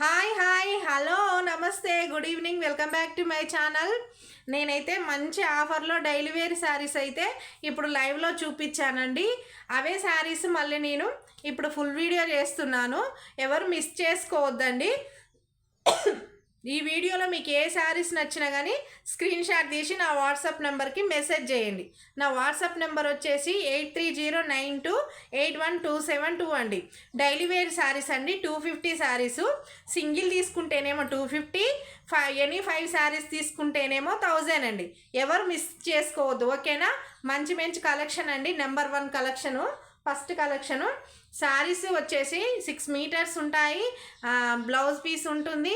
Hi hi hello నమస్తే good evening welcome back to my channel. నేనైతే మంచి ఆఫర్లో డైలీ వేర్ శారీస్ అయితే ఇప్పుడు లైవ్లో చూపించానండి. అవే శారీస్ మళ్ళీ నేను ఇప్పుడు ఫుల్ వీడియో చేస్తున్నాను. ఎవరు మిస్ చేసుకోవద్దండి. ఈ వీడియోలో మీకు ఏ శారీస్ నచ్చినా కానీ స్క్రీన్ షాట్ తీసి నా వాట్సాప్ నెంబర్కి మెసేజ్ చేయండి. నా వాట్సాప్ నెంబర్ వచ్చేసి 8309281272 అండి. డైలీ వేర్ శారీస్ అండి. 250 శారీసు. సింగిల్ తీసుకుంటేనేమో 250, ఎనీ 5 శారీస్ తీసుకుంటేనేమో 1000 అండి. ఎవరు మిస్ చేసుకోవద్దు, ఓకేనా? మంచి మంచి కలెక్షన్ అండి. Number 1 collection. First collection saris వచ్చేసి 6 మీటర్స్ ఉంటాయి. బ్లౌజ్ పీస్ ఉంటుంది.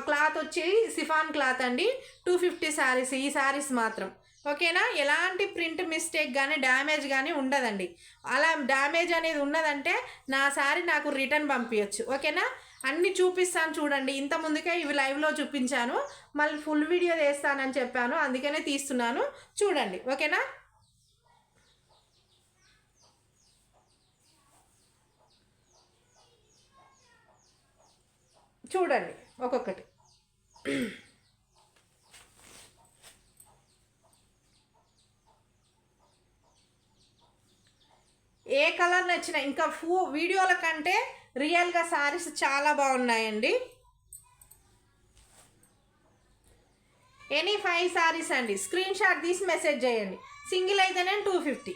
క్లాత్ వచ్చి సిఫాన్ క్లాత్ అండి. 250 శారీస్. ఈ శారీస్ మాత్రం ఓకేనా? ఎలాంటి ప్రింట్ మిస్టేక్ కానీ డ్యామేజ్ కానీ ఉండదండి. అలా డ్యామేజ్ అనేది ఉన్నదంటే నా శారీ నాకు రిటర్న్ పంపించచ్చు, ఓకేనా? అన్నీ చూపిస్తాను చూడండి. ఇంత ముందుకే ఇవి లైవ్లో చూపించాను, మళ్ళీ ఫుల్ వీడియో చేస్తానని చెప్పాను, అందుకనే తీస్తున్నాను చూడండి, ఓకేనా? చూడండి ఒక్కొక్కటి. ఏ కలర్ నచ్చినా ఇంకా వీడియోల కంటే రియల్గా శారీస్ చాలా బాగున్నాయండి. ఎనీ 5 శారీస్ అండి. స్క్రీన్ షాట్ తీసి మెసేజ్ చేయండి. సింగిల్ అయితేనే 250,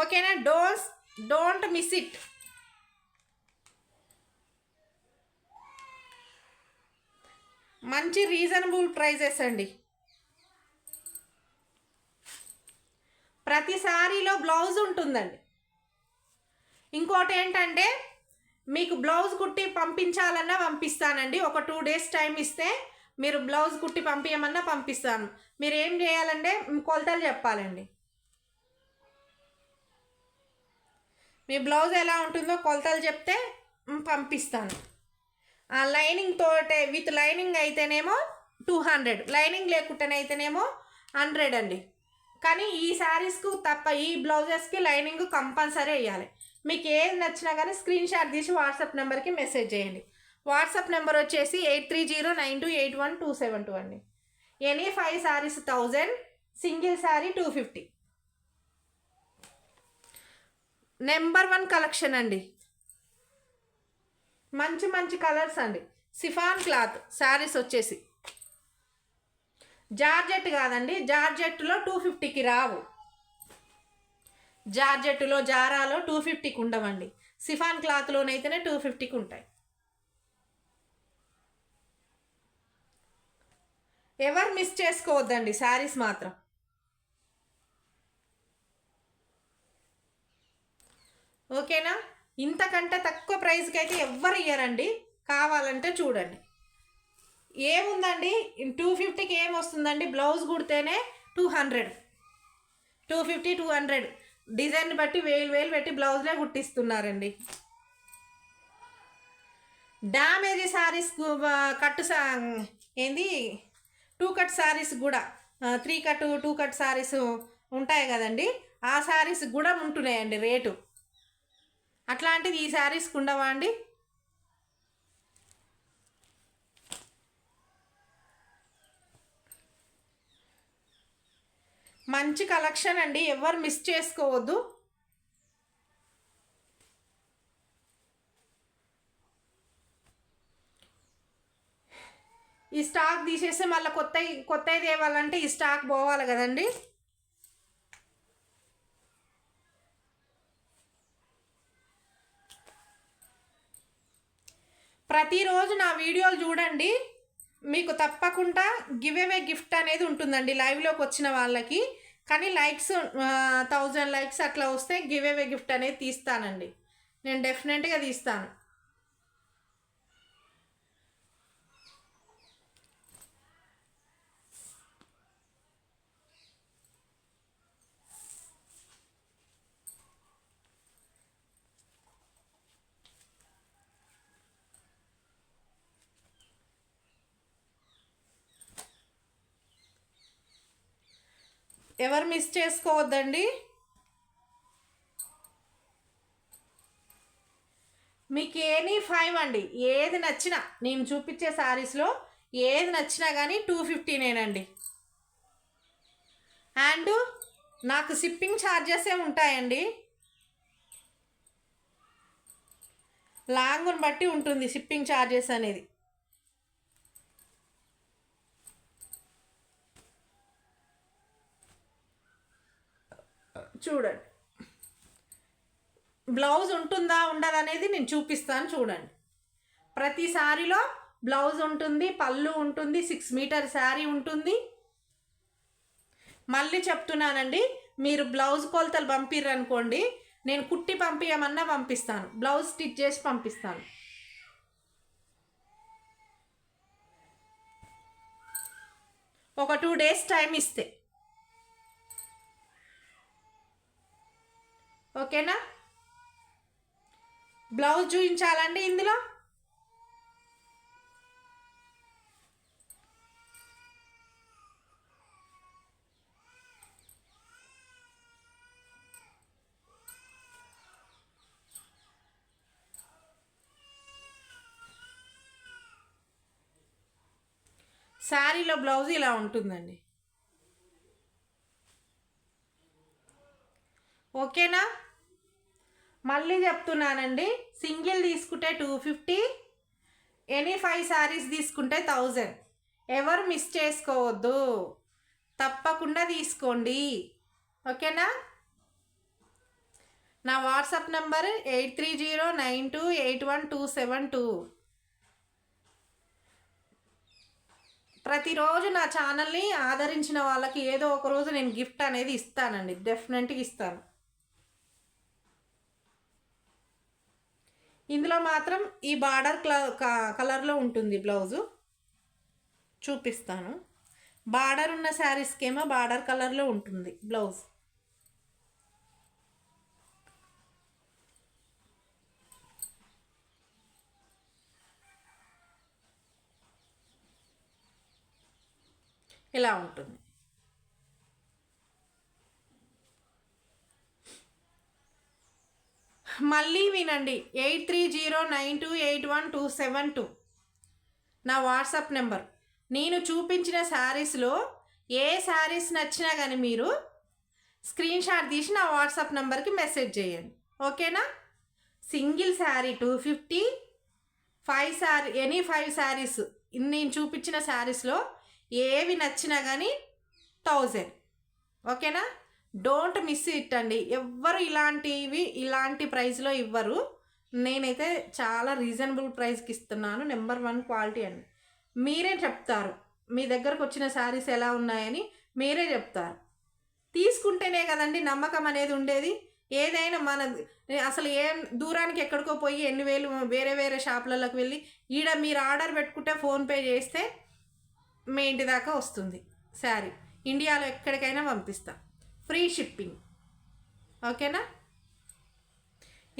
ఓకేనా? Don't miss it. మంచి రీజనబుల్ ప్రైజెస్ అండి. ప్రతి శారీలో బ్లౌజ్ ఉంటుందండి. ఇంకోటి ఏంటంటే మీకు బ్లౌజ్ కుట్టి పంపించాలన్నా పంపిస్తానండి. ఒక 2 డేస్ టైం ఇస్తే మీరు బ్లౌజ్ కుట్టి పంపించమన్నా పంపిస్తాను. మీరు ఏం చేయాలంటే కొలతలు చెప్పాలండి. మీ బ్లౌజ్ ఎలా ఉంటుందో కొలతలు చెప్తే పంపిస్తాను. లైనింగ్ తోటే విత్ లైనింగ్ అయితేనేమో 200, లైనింగ్ లేకుండానైతేనేమో 100 అండి. కానీ ఈ శారీస్కు తప్ప ఈ బ్లౌజెస్కి లైనింగ్ కంపల్సరీ వేయాలి. మీకు ఏది నచ్చినా కానీ స్క్రీన్ షాట్ తీసి వాట్సాప్ నెంబర్కి మెసేజ్ చేయండి. వాట్సాప్ నెంబర్ వచ్చేసి 8309281272 అండి. Any 5 saris 1000, single sari 250. Number 1 collection అండి. మంచి మంచి కలర్స్ అండి. సిఫాన్ క్లాత్ శారీస్ వచ్చేసి జార్జెట్ కాదండి. జార్జెట్లో 250కి రావు. జార్జెట్లో జారాలో 250కి ఉండవండి. సిఫాన్ క్లాత్లోనైతేనే 250కి ఉంటాయి. ఎవరు మిస్ చేసుకోవద్దండి శారీస్ మాత్రం, ఓకేనా? ఇంతకంటే తక్కువ ప్రైస్కి అయితే ఎవ్వరు ఇయ్యరండి. కావాలంటే చూడండి. ఏముందండి 250కి ఏమొస్తుందండి? బ్లౌజ్ కుడితేనే 200, 250, 200 డిజైన్ బట్టి వేలు పెట్టి బ్లౌజ్లే కుట్టిస్తున్నారండి. డ్యామేజ్ శారీస్ ఏంది 2 కట్ శారీస్ కూడా 3 కట్ 2 కట్ శారీస్ ఉంటాయి కదండి. ఆ శారీస్ కూడా ఉంటున్నాయండి రేటు. అట్లాంటిది ఈ శారీస్కి ఉండవా అండి? మంచి కలెక్షన్ అండి. ఎవరు మిస్ చేసుకోవద్దు. ఈ స్టాక్ తీసేస్తే మళ్ళీ కొత్తవి తేవాలంటే ఈ స్టాక్ పోవాలి కదండి. ప్రతిరోజు నా వీడియోలు చూడండి. మీకు తప్పకుండా గివ్ అవే గిఫ్ట్ అనేది ఉంటుందండి లైవ్లోకి వచ్చిన వాళ్ళకి. కానీ లైక్స్ 1000 లైక్స్ అట్లా వస్తే గివ్ అవే గిఫ్ట్ అనేది తీస్తానండి. నేను డెఫినెట్గా తీస్తాను. ఎవరు మిస్ చేసుకోవద్దండి. మీకు ఎనీ 5 అండి, ఏది నచ్చినా నేను చూపించే శారీస్లో ఏది నచ్చినా కానీ 250నేనండి. అండ్ నాకు షిప్పింగ్ ఛార్జెస్ ఉంటాయండి, లాంగ్ని బట్టి ఉంటుంది షిప్పింగ్ ఛార్జెస్ అనేది. చూడండి, బ్లౌజ్ ఉంటుందా ఉండదు అనేది నేను చూపిస్తాను చూడండి. ప్రతి శారీలో బ్లౌజ్ ఉంటుంది, పళ్ళు ఉంటుంది, 6 మీటర్ శారీ ఉంటుంది. మళ్ళీ చెప్తున్నానండి, మీరు బ్లౌజ్ కొలతలు పంపిర్రనుకోండి, నేను కుట్టి పంపించమన్నా పంపిస్తాను, బ్లౌజ్ స్టిచ్ చేసి పంపిస్తాను. ఒక 2 days టైం ఇస్తే ఓకేనా. బ్లౌజ్ చూపించాలండి ఇందులో. శారీలో బ్లౌజ్ ఇలా ఉంటుందండి, ఓకేనా. మళ్ళీ చెప్తున్నానండి, సింగిల్ తీసుకుంటే 250, ఎనీ 5 శారీస్ తీసుకుంటే 1000. ఎవరు మిస్ చేసుకోవద్దు, తప్పకుండా తీసుకోండి, ఓకేనా. నా వాట్సాప్ నెంబర్ 8309281272. ప్రతిరోజు నా ఛానల్ని ఆదరించిన వాళ్ళకి ఏదో ఒక రోజు నేను గిఫ్ట్ అనేది ఇస్తానండి, డెఫినెట్గా ఇస్తాను. ఇందులో మాత్రం ఈ బార్డర్ కలర్లో ఉంటుంది బ్లౌజు, చూపిస్తాను. బార్డర్ ఉన్న శారీస్కేమో బార్డర్ కలర్లో ఉంటుంది బ్లౌజ్. ఇలా ఉంటుంది. మళ్ళీ వినండి, 8309281272 నా వాట్సాప్ నెంబర్. నేను చూపించిన శారీస్లో ఏ శారీస్ నచ్చినా కానీ మీరు స్క్రీన్ షాట్ తీసి నా వాట్సాప్ నెంబర్కి మెసేజ్ చేయండి, ఓకేనా. సింగిల్ శారీ 250, 5 శారీస్ నేను చూపించిన శారీస్లో ఏవి నచ్చినా కానీ 1000, ఓకేనా. డోంట్ మిస్ ఇట్ అండి. ఎవ్వరు ఇలాంటి ప్రైస్లో ఇవ్వరు. నేనైతే చాలా రీజనబుల్ ప్రైస్కి ఇస్తున్నాను. నెంబర్ 1 క్వాలిటీ అండి. మీరే చెప్తారు మీ దగ్గరకు వచ్చిన శారీస్ ఎలా ఉన్నాయని, మీరే చెప్తారు. తీసుకుంటేనే కదండి నమ్మకం అనేది ఉండేది. ఏదైనా అసలు దూరానికి ఎక్కడికో పోయి ఎన్ని వేలు వేరే షాపులలోకి వెళ్ళి ఈడ మీరు ఆర్డర్ పెట్టుకుంటే ఫోన్పే చేస్తే మీ ఇంటి దాకా వస్తుంది శారీ. ఇండియాలో ఎక్కడికైనా పంపిస్తా, ఫ్రీ షిప్పింగ్, ఓకేనా.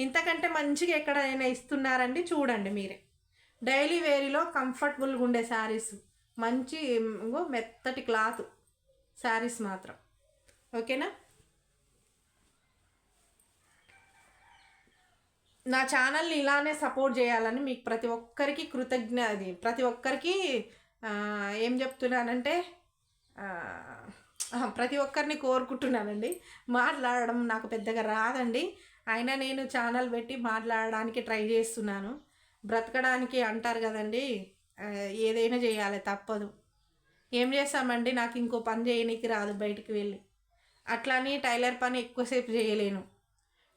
ఇంతకంటే మంచిగా ఎక్కడైనా ఇస్తున్నారండి, చూడండి మీరే. డైలీ వేరీలో కంఫర్టబుల్గా ఉండే శారీస్, మంచి మెత్తటి క్లాత్ శారీస్ మాత్రం, ఓకేనా. నా ఛానల్ని ఇలానే సపోర్ట్ చేయాలని మీకు ప్రతి ఒక్కరికి ప్రతి ఒక్కరికి ఏం చెప్తున్నానంటే ప్రతి ఒక్కరిని కోరుకుంటున్నానండి. మాట్లాడడం నాకు పెద్దగా రాదండి, అయినా నేను ఛానల్ పెట్టి మాట్లాడడానికి ట్రై చేస్తున్నాను. బ్రతకడానికి అంటారు కదండి, ఏదైనా చేయాలి, తప్పదు. ఏం చేస్తామండి, నాకు ఇంకో పని చేయనీకి రాదు బయటికి వెళ్ళి. అట్లానే టైలర్ పని ఎక్కువసేపు చేయలేను,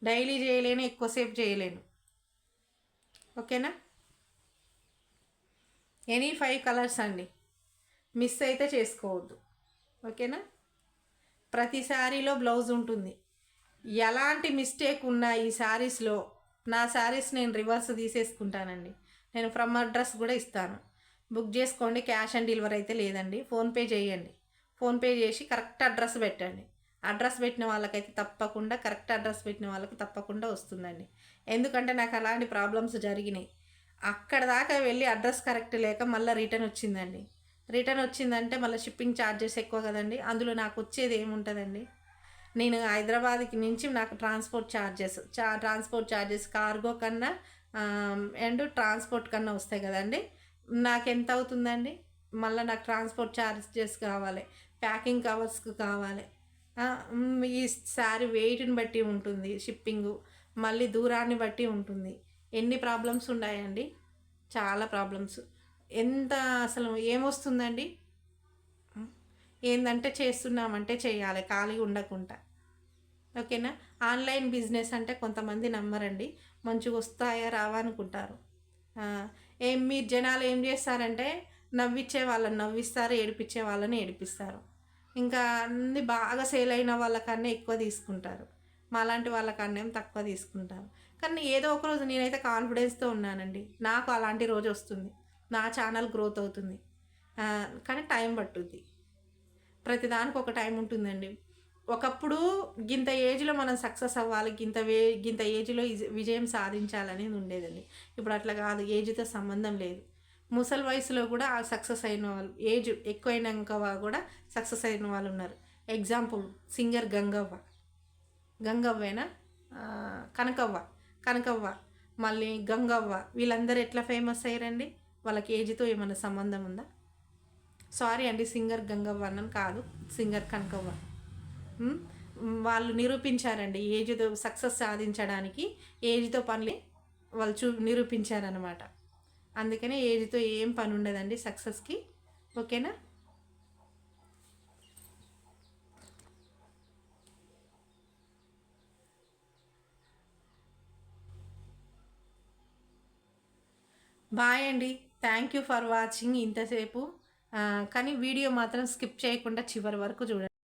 డైలీ చేయలేను, ఎక్కువసేపు చేయలేను, ఓకేనా. ఎనీ 5 కలర్స్ అండి, మిస్ అయితే చేసుకోవద్దు, ఓకేనా. ప్రతి శారీలో బ్లౌజ్ ఉంటుంది. ఎలాంటి మిస్టేక్ ఉన్నా ఈ శారీస్లో, నా శారీస్ నేను రివర్స్ తీసేసుకుంటానండి. నేను ఫ్రమ్ అడ్రస్ కూడా ఇస్తాను, బుక్ చేసుకోండి. క్యాష్ ఆన్ డెలివరీ అయితే లేదండి, ఫోన్పే చేయండి. ఫోన్పే చేసి కరెక్ట్ అడ్రస్ పెట్టండి. అడ్రస్ పెట్టిన వాళ్ళకైతే తప్పకుండా, కరెక్ట్ అడ్రస్ పెట్టిన వాళ్ళకి తప్పకుండా వస్తుందండి. ఎందుకంటే నాకు అలాంటి ప్రాబ్లమ్స్ జరిగినాయి. అక్కడ దాకా వెళ్ళి అడ్రస్ కరెక్ట్ లేక మళ్ళీ రిటర్న్ వచ్చిందండి. రిటర్న్ వచ్చిందంటే మళ్ళీ షిప్పింగ్ ఛార్జెస్ ఎక్కువ కదండి. అందులో నాకు వచ్చేది ఏముంటుందండి. నేను హైదరాబాద్కి నుంచి నాకు ట్రాన్స్పోర్ట్ ఛార్జెస్ కార్గో కన్నా అండ్ ట్రాన్స్పోర్ట్ కన్నా వస్తాయి కదండి. నాకు ఎంత అవుతుందండి? మళ్ళీ నాకు ట్రాన్స్పోర్ట్ ఛార్జెస్ కావాలి, ప్యాకింగ్ కవర్స్కి కావాలి, ఈ శారీ వెయిట్ని బట్టి ఉంటుంది షిప్పింగు, మళ్ళీ దూరాన్ని బట్టి ఉంటుంది. ఎన్ని ప్రాబ్లమ్స్ ఉన్నాయండి, చాలా ప్రాబ్లమ్స్. ఎంత అసలు ఏమొస్తుందండి? ఏందంటే చేస్తున్నామంటే చేయాలి, ఖాళీగా ఉండకుండా. ఓకేనా? ఆన్లైన్ బిజినెస్ అంటే కొంతమంది నమ్మరండి, మంచిగా వస్తాయా రావా అనుకుంటారు. మీరు జనాలు ఏం చేస్తారంటే నవ్విచ్చే వాళ్ళని నవ్విస్తారు, ఏడిపించే వాళ్ళని ఏడిపిస్తారు. ఇంకా అన్ని బాగా సేల్ అయిన వాళ్ళకన్నా ఎక్కువ తీసుకుంటారు, మాలాంటి వాళ్ళకన్నా ఏం తక్కువ తీసుకుంటారు. కానీ ఏదో ఒక రోజు నేనైతే కాన్ఫిడెన్స్తో ఉన్నానండి, నాకు అలాంటి రోజు వస్తుంది, నా ఛానల్ గ్రోత్ అవుతుంది. కానీ టైం పట్టుద్ది, ప్రతిదానికి ఒక టైం ఉంటుందండి. ఒకప్పుడు గింత ఏజ్లో మనం సక్సెస్ అవ్వాలి, గింత ఏజ్లో విజయం సాధించాలనేది ఉండేదండి. ఇప్పుడు అట్లా కాదు, ఏజ్తో సంబంధం లేదు. ముసలి వయసులో కూడా ఆ సక్సెస్ అయిన వాళ్ళు, ఏజ్ ఎక్కువైనాక కూడా సక్సెస్ అయిన వాళ్ళు ఉన్నారు. ఎగ్జాంపుల్ సింగర్ గంగవ్వేనా, కనకవ్వ కనకవ్వ మళ్ళీ గంగవ్వ, వీళ్ళందరూ ఎట్లా ఫేమస్ అయ్యారండి? వాళ్ళకి ఏజ్తో ఏమైనా సంబంధం ఉందా? సారీ అండి, సింగర్ గంగవ్వ అన్నని కాదు, సింగర్ కనకవ్వ. వాళ్ళు నిరూపించారండి, ఏజ్తో సక్సెస్ సాధించడానికి ఏజ్తో పనులు వాళ్ళు నిరూపించారనమాట. అందుకనే ఏజ్తో ఏం పని ఉండదండి సక్సెస్కి. ఓకేనా? బాయ్ అండి, థ్యాంక్ యూ ఫర్ వాచింగ్ ఇంతసేపు. కానీ వీడియో మాత్రం స్కిప్ చేయకుండా చివరి వరకు చూడండి.